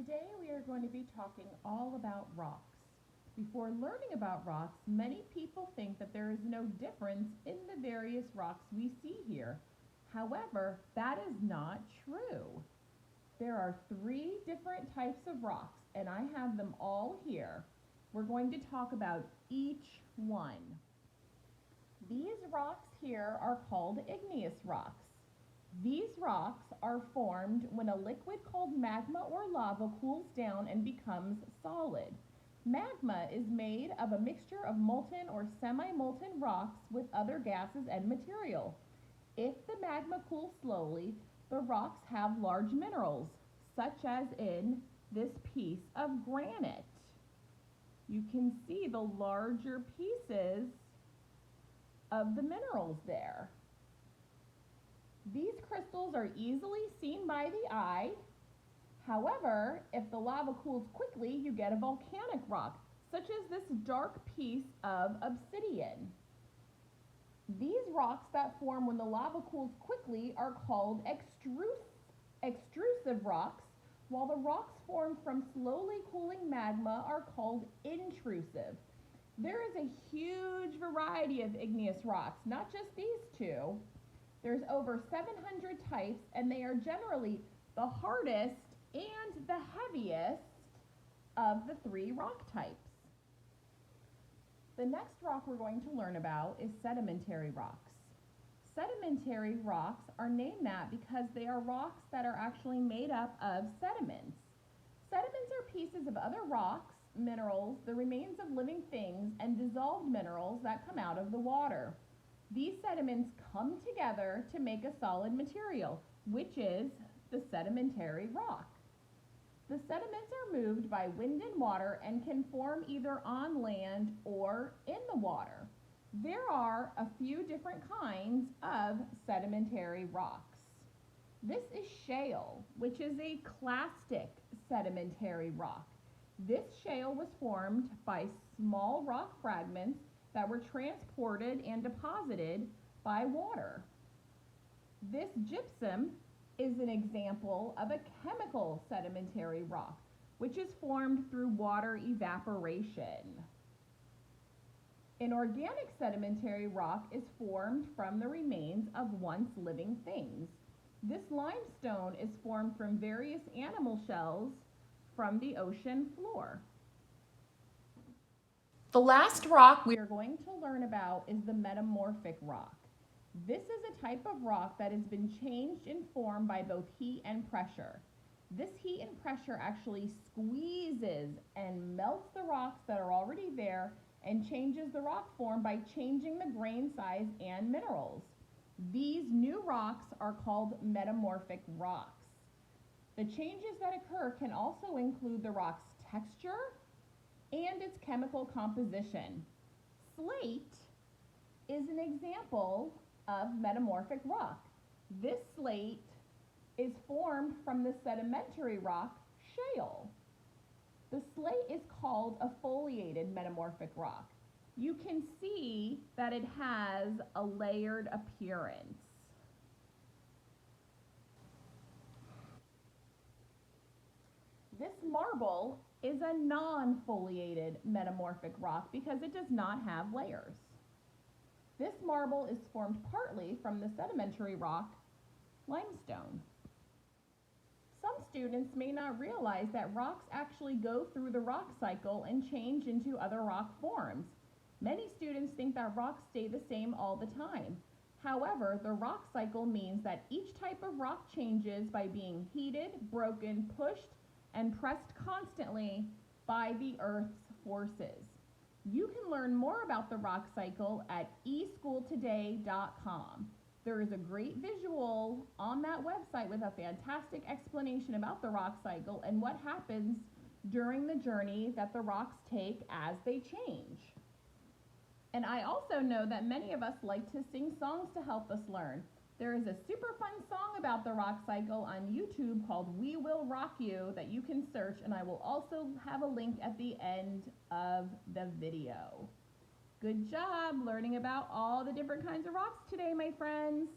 Today we are going to be talking all about rocks. Before learning about rocks, many people think that there is no difference in the various rocks we see here. However, that is not true. There are 3 different types of rocks, and I have them all here. We're going to talk about each one. These rocks here are called igneous rocks. These rocks are formed when a liquid called magma or lava cools down and becomes solid. Magma is made of a mixture of molten or semi-molten rocks with other gases and material. If the magma cools slowly, the rocks have large minerals, such as in this piece of granite. You can see the larger pieces of the minerals there. These crystals are easily seen by the eye. However, if the lava cools quickly, you get a volcanic rock, such as this dark piece of obsidian. These rocks that form when the lava cools quickly are called extrusive rocks, while the rocks formed from slowly cooling magma are called intrusive. There is a huge variety of igneous rocks, not just these two. There's over 700 types, and they are generally the hardest and the heaviest of the 3 rock types. The next rock we're going to learn about is sedimentary rocks. Sedimentary rocks are named that because they are rocks that are actually made up of sediments. Sediments are pieces of other rocks, minerals, the remains of living things, and dissolved minerals that come out of the water. These sediments come together to make a solid material, which is the sedimentary rock. The sediments are moved by wind and water and can form either on land or in the water. There are a few different kinds of sedimentary rocks. This is shale, which is a clastic sedimentary rock. This shale was formed by small rock fragments that were transported and deposited by water. This gypsum is an example of a chemical sedimentary rock, which is formed through water evaporation. An organic sedimentary rock is formed from the remains of once living things. This limestone is formed from various animal shells from the ocean floor. The last rock we are going to learn about is the metamorphic rock. This is a type of rock that has been changed in form by both heat and pressure. This heat and pressure actually squeezes and melts the rocks that are already there and changes the rock form by changing the grain size and minerals. These new rocks are called metamorphic rocks. The changes that occur can also include the rock's texture and its chemical composition. Slate is an example of metamorphic rock. This slate is formed from the sedimentary rock shale. The slate is called a foliated metamorphic rock. You can see that it has a layered appearance. This marble is a non-foliated metamorphic rock because it does not have layers. This marble is formed partly from the sedimentary rock limestone. Some students may not realize that rocks actually go through the rock cycle and change into other rock forms. Many students think that rocks stay the same all the time. However, the rock cycle means that each type of rock changes by being heated, broken, pushed, and pressed constantly by the Earth's forces. You can learn more about the rock cycle at eschooltoday.com. There is a great visual on that website with a fantastic explanation about the rock cycle and what happens during the journey that the rocks take as they change. And I also know that many of us like to sing songs to help us learn. There is a super fun song about the rock cycle on YouTube called We Will Rock You that you can search, and I will also have a link at the end of the video. Good job learning about all the different kinds of rocks today, my friends.